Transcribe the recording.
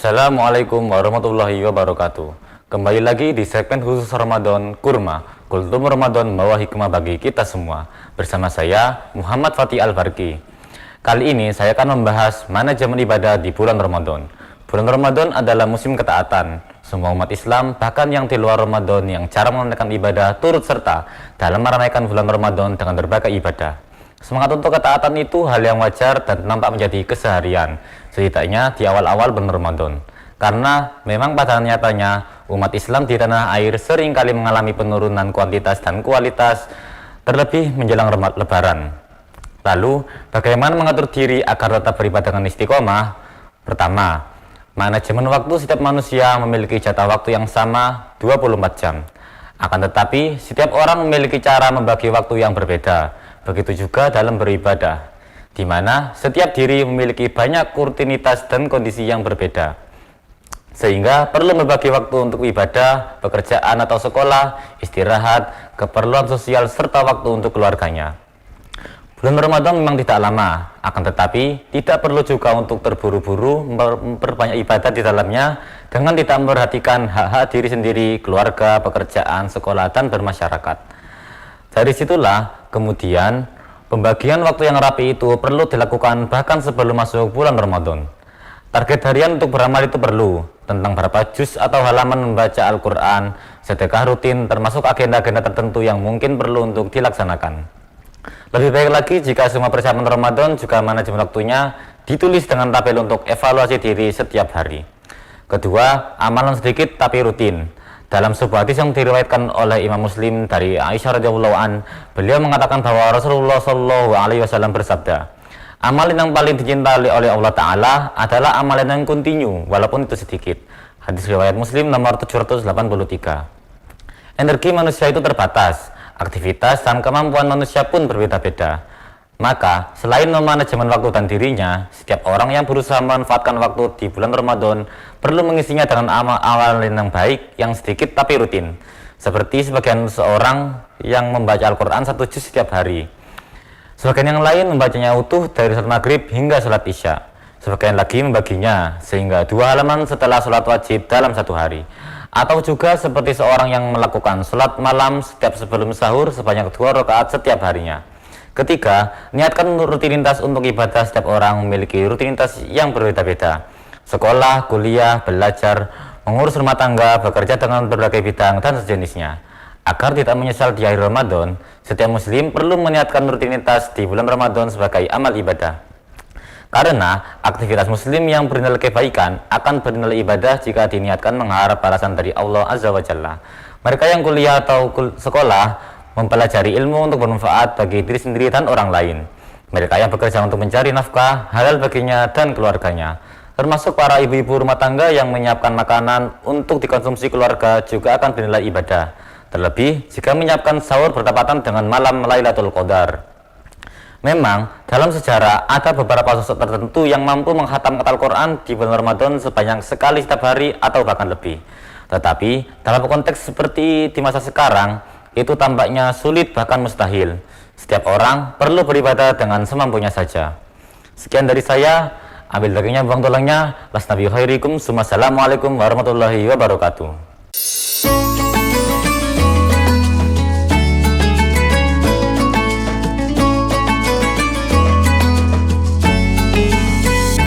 Assalamualaikum warahmatullahi wabarakatuh. Kembali lagi di segmen khusus Ramadan Kurma, Kultum Ramadan membawa hikmah bagi kita semua. Bersama saya Muhammad Fatih Al-Barki. Kali ini saya akan membahas manajemen ibadah di bulan Ramadan. Bulan Ramadan adalah musim ketaatan. Semua umat Islam, bahkan yang di luar Ramadan, yang cara menunaikan ibadah turut serta dalam meramaikan bulan Ramadan dengan berbagai ibadah. Semangat untuk ketaatan itu hal yang wajar dan nampak menjadi keseharian, setidaknya di awal-awal bulan Ramadan. Karena memang pada nyatanya umat Islam di tanah air seringkali mengalami penurunan kuantitas dan kualitas, terlebih menjelang Lebaran. Lalu, bagaimana mengatur diri agar tetap beribadah dengan istiqomah? Pertama, manajemen waktu. Setiap manusia memiliki jatah waktu yang sama 24 jam. Akan tetapi, setiap orang memiliki cara membagi waktu yang berbeda. Begitu juga dalam beribadah, di mana setiap diri memiliki banyak rutinitas dan kondisi yang berbeda. Sehingga perlu membagi waktu untuk ibadah, pekerjaan atau sekolah, istirahat, keperluan sosial, serta waktu untuk keluarganya. Bulan Ramadan memang tidak lama, akan tetapi tidak perlu juga untuk terburu-buru memperbanyak ibadah di dalamnya dengan tidak memperhatikan hak-hak diri sendiri, keluarga, pekerjaan, sekolah, dan bermasyarakat. Dari situlah kemudian pembagian waktu yang rapi itu perlu dilakukan bahkan sebelum masuk bulan Ramadan. Target harian untuk beramal itu perlu, tentang berapa juz atau halaman membaca Al-Quran, sedekah rutin, termasuk agenda-agenda tertentu yang mungkin perlu untuk dilaksanakan. Lebih baik lagi jika semua persiapan Ramadan juga manajemen waktunya ditulis dengan tabel untuk evaluasi diri setiap hari. Kedua, amalan sedikit tapi rutin. Dalam sebuah hadis yang diriwayatkan oleh Imam Muslim dari Aisyah radhiyallahu an, beliau mengatakan bahwa Rasulullah Shallallahu alaihi wasallam bersabda, amalan yang paling dicintai oleh Allah Ta'ala adalah amalan yang kontinu, walaupun itu sedikit. Hadis riwayat Muslim nomor 783. Energi manusia itu terbatas, aktivitas dan kemampuan manusia pun berbeda-beda. Maka, selain memanajemen waktu dan dirinya, setiap orang yang berusaha memanfaatkan waktu di bulan Ramadan perlu mengisinya dengan amalan yang baik, yang sedikit tapi rutin. Seperti sebagian seorang yang membaca Al-Quran 1 juz setiap hari. Sebagian yang lain membacanya utuh dari salat maghrib hingga salat isya. Sebagian lagi membaginya sehingga 2 halaman setelah salat wajib dalam 1 hari. Atau juga seperti seorang yang melakukan salat malam setiap sebelum sahur sebanyak 2 rakaat setiap harinya. Ketiga, niatkan rutinitas untuk ibadah. Setiap orang memiliki rutinitas yang berbeda-beda. Sekolah, kuliah, belajar, mengurus rumah tangga, bekerja dengan berbagai bidang, dan sejenisnya. Agar tidak menyesal di akhir Ramadan, setiap muslim perlu meniatkan rutinitas di bulan Ramadan sebagai amal ibadah. Karena aktivitas muslim yang bernilai kebaikan akan bernilai ibadah jika diniatkan mengharap balasan dari Allah Azza wa Jalla. Mereka yang kuliah atau sekolah mempelajari ilmu untuk bermanfaat bagi diri sendiri dan orang lain. Mereka yang bekerja untuk mencari nafkah halal baginya dan keluarganya, termasuk para ibu-ibu rumah tangga yang menyiapkan makanan untuk dikonsumsi keluarga juga akan bernilai ibadah. Terlebih jika menyiapkan sahur bertepatan dengan malam Lailatul Qadar. Memang dalam sejarah ada beberapa sosok tertentu yang mampu menghatamkan Al-Quran di bulan Ramadan sebanyak sekali setiap hari atau bahkan lebih. Tetapi dalam konteks seperti di masa sekarang, itu tampaknya sulit bahkan mustahil. Setiap orang perlu beribadah dengan semampunya saja. Sekian dari saya, ambil baginya buang tolongnya. Lasnabi khairikum. Assalamualaikum warahmatullahi wabarakatuh.